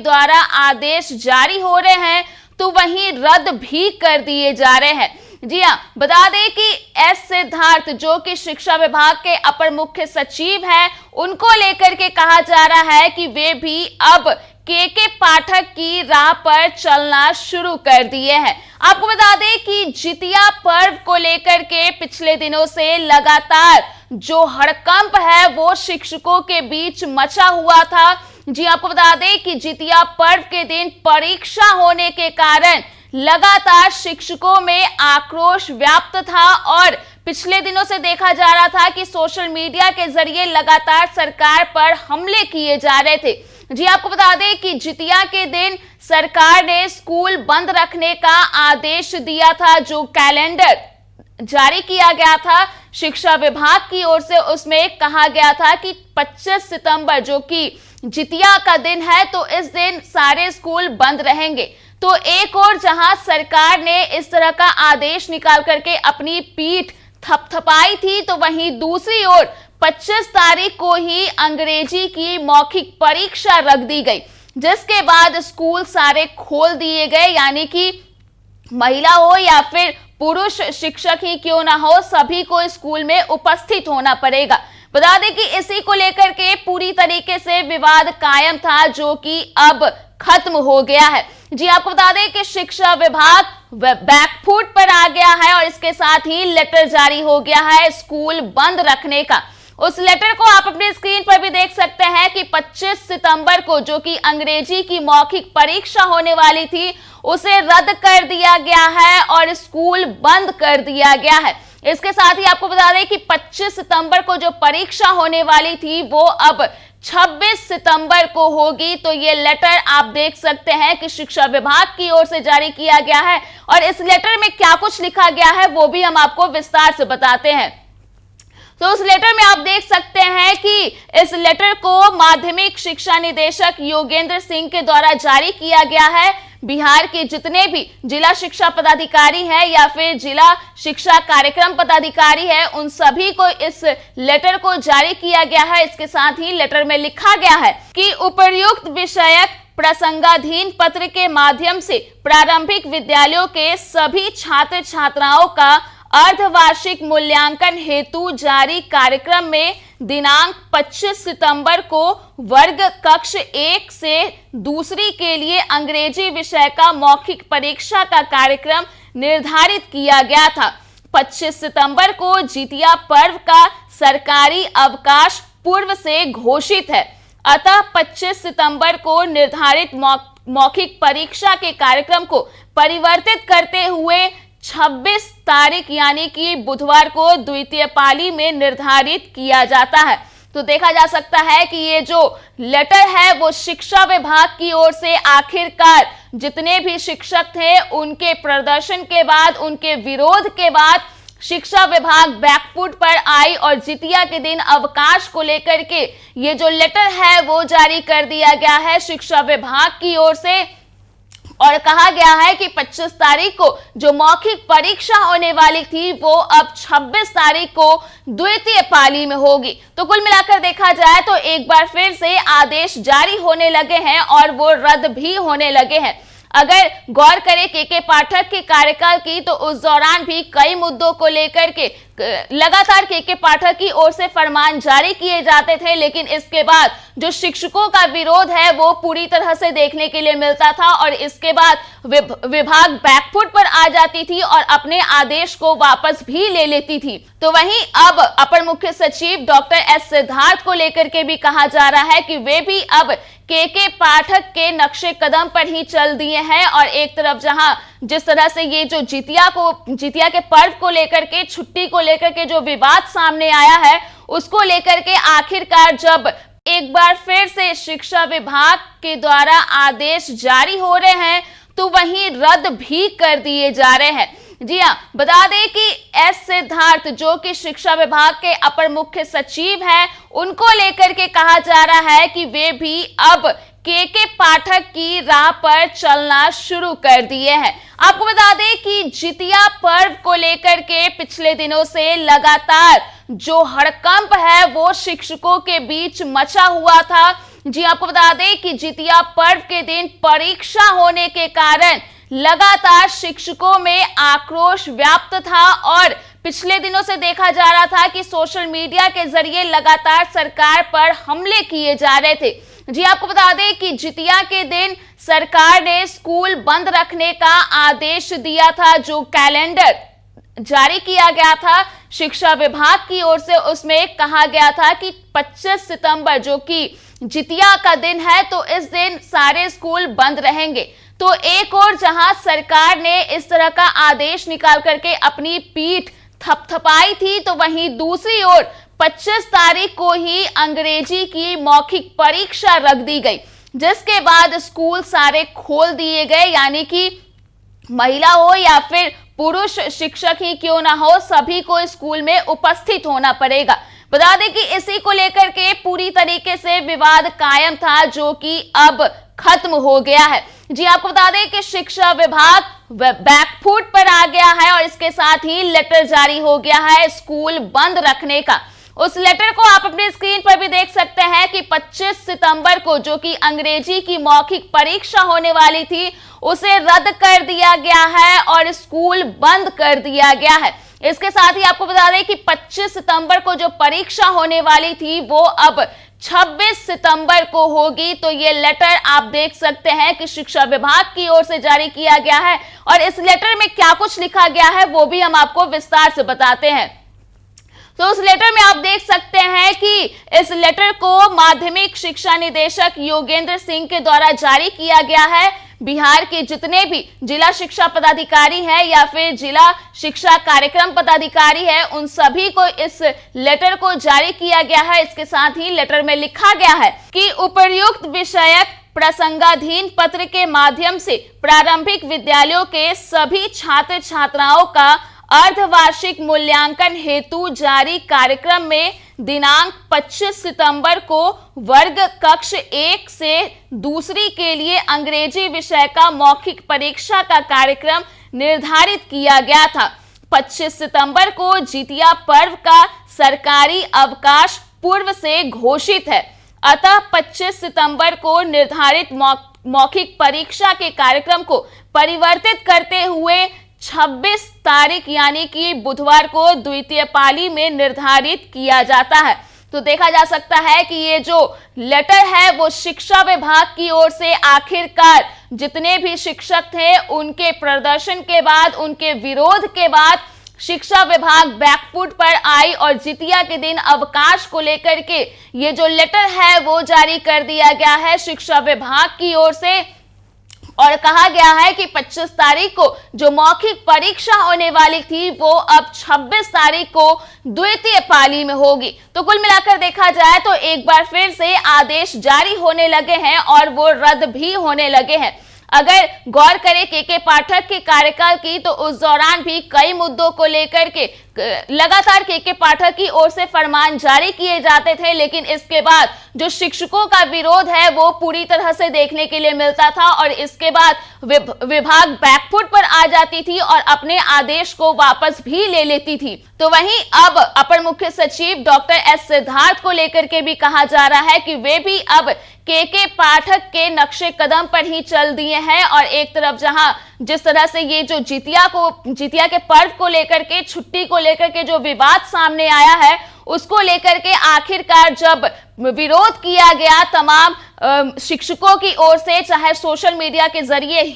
द्वारा आदेश जारी हो रहे हैं तो वहीं रद्द भी कर दिए जा रहे हैं। जी हाँ, बता दें कि एस सिद्धार्थ जो कि शिक्षा विभाग के अपर मुख्य सचिव हैं, उनको लेकर के कहा जा रहा है कि वे भी अब के पाठक की राह पर चलना शुरू कर दिए हैं। आपको बता दें कि जितिया पर्व को लेकर के पिछले दिनों से लगातार जो हड़कंप है वो शिक्षकों के बीच मचा हुआ था। जी आपको बता दें कि जितिया पर्व के दिन परीक्षा होने के कारण लगातार शिक्षकों में आक्रोश व्याप्त था और पिछले दिनों से देखा जा रहा था कि सोशल मीडिया के जरिए लगातार सरकार पर हमले किए जा रहे थे। जी आपको बता दें कि जितिया के दिन सरकार ने स्कूल बंद रखने का आदेश दिया था। जो कैलेंडर जारी किया गया था शिक्षा विभाग की ओर से, उसमें कहा गया था कि 25 सितंबर जो कि जितिया का दिन है तो इस दिन सारे स्कूल बंद रहेंगे। तो एक और जहां सरकार ने इस तरह का आदेश निकाल करके अपनी पीठ थपथपाई थी, तो वहीं दूसरी ओर 25 तारीख को ही अंग्रेजी की मौखिक परीक्षा रख दी गई, जिसके बाद स्कूल सारे खोल दिए गए। यानी कि महिला हो या फिर पुरुष शिक्षक ही क्यों ना हो, सभी को स्कूल में उपस्थित होना पड़ेगा। बता दें कि इसी को लेकर के पूरी तरीके से विवाद कायम था, जो कि अब खत्म हो गया है। जी आपको बता दें कि शिक्षा विभाग बैकफुट पर आ गया है और इसके साथ ही लेटर जारी हो गया है स्कूल बंद रखने का। उस लेटर को आप अपनी स्क्रीन पर भी देख सकते हैं कि 25 सितंबर को जो कि अंग्रेजी की मौखिक परीक्षा होने वाली थी, उसे रद्द कर दिया गया है और स्कूल बंद कर दिया गया है। इसके साथ ही आपको बता दें कि 25 सितंबर को जो परीक्षा होने वाली थी वो अब 26 सितंबर को होगी। तो ये लेटर आप देख सकते हैं कि शिक्षा विभाग की ओर से जारी किया गया है और इस लेटर में क्या कुछ लिखा गया है वो भी हम आपको विस्तार से बताते हैं। तो उस लेटर में आप देख सकते हैं कि इस लेटर को माध्यमिक शिक्षा निदेशक योगेंद्र सिंह के द्वारा जारी किया गया है। बिहार के जितने भी जिला शिक्षा पदाधिकारी हैं या फिर जिला शिक्षा कार्यक्रम पदाधिकारी हैं, उन सभी को इस लेटर को जारी किया गया है। इसके साथ ही लेटर में लिखा गया है कि उपर्युक्त विषयक प्रसंगाधीन पत्र के माध्यम से प्रारंभिक विद्यालयों के सभी छात्र छात्राओं का अर्धवार्षिक मूल्यांकन हेतु जारी कार्यक्रम में दिनांक 25 सितंबर को वर्ग कक्ष 1 से दूसरी के लिए अंग्रेजी विषय का मौखिक परीक्षा का कार्यक्रम निर्धारित किया गया था। 25 सितंबर को जितिया पर्व का सरकारी अवकाश पूर्व से घोषित है, अतः 25 सितंबर को निर्धारित मौखिक परीक्षा के कार्यक्रम को परिवर्तित करते हुए 26 तारीख यानी कि बुधवार को द्वितीय पाली में निर्धारित किया जाता है। तो देखा जा सकता है कि ये जो लेटर है वो शिक्षा विभाग की ओर से आखिरकार जितने भी शिक्षक थे उनके प्रदर्शन के बाद, उनके विरोध के बाद शिक्षा विभाग बैकफुट पर आई और जितिया के दिन अवकाश को लेकर के ये जो लेटर है वो जारी कर दिया गया है शिक्षा विभाग की ओर से और कहा गया है कि 25 तारीख को जो मौखिक परीक्षा होने वाली थी वो अब 26 तारीख को द्वितीय पाली में होगी। तो कुल मिलाकर देखा जाए तो एक बार फिर से आदेश जारी होने लगे हैं और वो रद्द भी होने लगे हैं। अगर गौर करें के पाठक के कार्यकाल की तो उस दौरान भी कई मुद्दों को लेकर के लगातार के पाठक की ओर से फरमान जारी किए जाते थे, लेकिन इसके बाद जो शिक्षकों का विरोध है वो पूरी तरह से देखने के लिए मिलता था और इसके बाद विभाग बैकफुट पर आ जाती थी और अपने आदेश को वापस भी ले लेती थी। तो वहीं अब अपर मुख्य सचिव डॉक्टर एस सिद्धार्थ को लेकर के भी कहा जा रहा है कि वे भी अब के पाठक के नक्शे कदम पर ही चल दिए हैं और एक तरफ जहां जिस तरह से ये जो जितिया के पर्व को लेकर के, छुट्टी को लेकर के जो विवाद सामने आया है, उसको लेकर के आखिरकार जब एक बार फिर से शिक्षा विभाग के द्वारा आदेश जारी हो रहे हैं तो वहीं रद्द भी कर दिए जा रहे हैं। जी हाँ, बता दें कि एस सिद्धार्थ जो कि शिक्षा विभाग के अपर मुख्य सचिव हैं, उनको लेकर के कहा जा रहा है कि वे भी अब के पाठक की राह पर चलना शुरू कर दिए हैं। आपको बता दें कि जितिया पर्व को लेकर के पिछले दिनों से लगातार जो हड़कंप है वो शिक्षकों के बीच मचा हुआ था। जी आपको बता दें कि जितिया पर्व के दिन परीक्षा होने के कारण लगातार शिक्षकों में आक्रोश व्याप्त था और पिछले दिनों से देखा जा रहा था कि सोशल मीडिया के जरिए लगातार सरकार पर हमले किए जा रहे थे। जी आपको बता दें कि जितिया के दिन सरकार ने स्कूल बंद रखने का आदेश दिया था। जो कैलेंडर जारी किया गया था शिक्षा विभाग की ओर से, उसमें कहा गया था कि 25 सितंबर जो कि जितिया का दिन है, तो इस दिन सारे स्कूल बंद रहेंगे। तो एक और जहां सरकार ने इस तरह का आदेश निकाल करके अपनी पीठ थपथपाई थी, तो वहीं दूसरी ओर 25 तारीख को ही अंग्रेजी की मौखिक परीक्षा रख दी गई, जिसके बाद स्कूल सारे खोल दिए गए। यानी कि महिला हो या फिर पुरुष शिक्षक ही क्यों ना हो, सभी को स्कूल में उपस्थित होना पड़ेगा। बता दें कि इसी को लेकर के पूरी तरीके से विवाद कायम था, जो कि अब खत्म हो गया है। जी आपको बता दें कि शिक्षा विभाग बैकफुट पर आ गया है और इसके साथ ही लेटर जारी हो गया है स्कूल बंद रखने का। उस लेटर को आप अपनी स्क्रीन पर भी देख सकते हैं कि 25 सितंबर को जो कि अंग्रेजी की मौखिक परीक्षा होने वाली थी, उसे रद्द कर दिया गया है और स्कूल बंद कर दिया गया है। इसके साथ ही आपको बता दें कि 25 सितंबर को जो परीक्षा होने वाली थी वो अब 26 सितंबर को होगी। तो ये लेटर आप देख सकते हैं कि शिक्षा विभाग की ओर से जारी किया गया है और इस लेटर में क्या कुछ लिखा गया है वो भी हम आपको विस्तार से बताते हैं। तो उस लेटर में आप देख सकते हैं कि इस लेटर को माध्यमिक शिक्षा निदेशक योगेंद्र सिंह के द्वारा जारी किया गया है। बिहार के जितने भी जिला शिक्षा पदाधिकारी हैं या फिर जिला शिक्षा कार्यक्रम पदाधिकारी है, उन सभी को इस लेटर को जारी किया गया है। इसके साथ ही लेटर में लिखा गया है कि उपर्युक्त विषयक प्रसंगाधीन पत्र के माध्यम से प्रारंभिक विद्यालयों के सभी छात्र छात्राओं का अर्धवार्षिक मूल्यांकन हेतु जारी कार्यक्रम में दिनांक 25 सितंबर को वर्ग कक्ष 1 से दूसरी के लिए अंग्रेजी विषय का मौखिक परीक्षा का कार्यक्रम निर्धारित किया गया था। 25 सितंबर को जितिया पर्व का सरकारी अवकाश पूर्व से घोषित है, अतः 25 सितंबर को निर्धारित मौखिक परीक्षा के कार्यक्रम को परिवर्तित करते हुए 26 तारीख यानी कि बुधवार को द्वितीय पाली में निर्धारित किया जाता है। तो देखा जा सकता है कि ये जो लेटर है वो शिक्षा विभाग की ओर से आखिरकार जितने भी शिक्षक थे उनके प्रदर्शन के बाद, उनके विरोध के बाद शिक्षा विभाग बैकफुट पर आई और जितिया के दिन अवकाश को लेकर के ये जो लेटर है वो जारी कर दिया गया है शिक्षा विभाग की ओर से और कहा गया है कि 25 तारीख को जो मौखिक परीक्षा होने वाली थी वो अब 26 तारीख को द्वितीय पाली में होगी। तो कुल मिलाकर देखा जाए तो एक बार फिर से आदेश जारी होने लगे हैं और वो रद्द भी होने लगे हैं। अगर गौर करें के पाठक के कार्यकाल की, तो उस दौरान भी कई मुद्दों को लेकर के लगातार के पाठक की ओर से फरमान जारी किए जाते थे, लेकिन इसके बाद जो शिक्षकों का विरोध है वो पूरी तरह से देखने के लिए मिलता था और इसके बाद विभाग बैकफुट पर आ जाती थी और अपने आदेश को वापस भी ले लेती थी। तो वहीं अब अपर मुख्य सचिव डॉक्टर एस सिद्धार्थ को लेकर के भी कहा जा रहा है कि वे भी अब के पाठक के नक्शे कदम पर ही चल दिए हैं और एक तरफ जहां जिस तरह से ये जो जितिया के पर्व को लेकर के, छुट्टी को लेकर के जो विवाद सामने आया है, उसको लेकर के आखिरकार जब विरोध किया गया तमाम शिक्षकों की ओर से, चाहे सोशल मीडिया के जरिए ही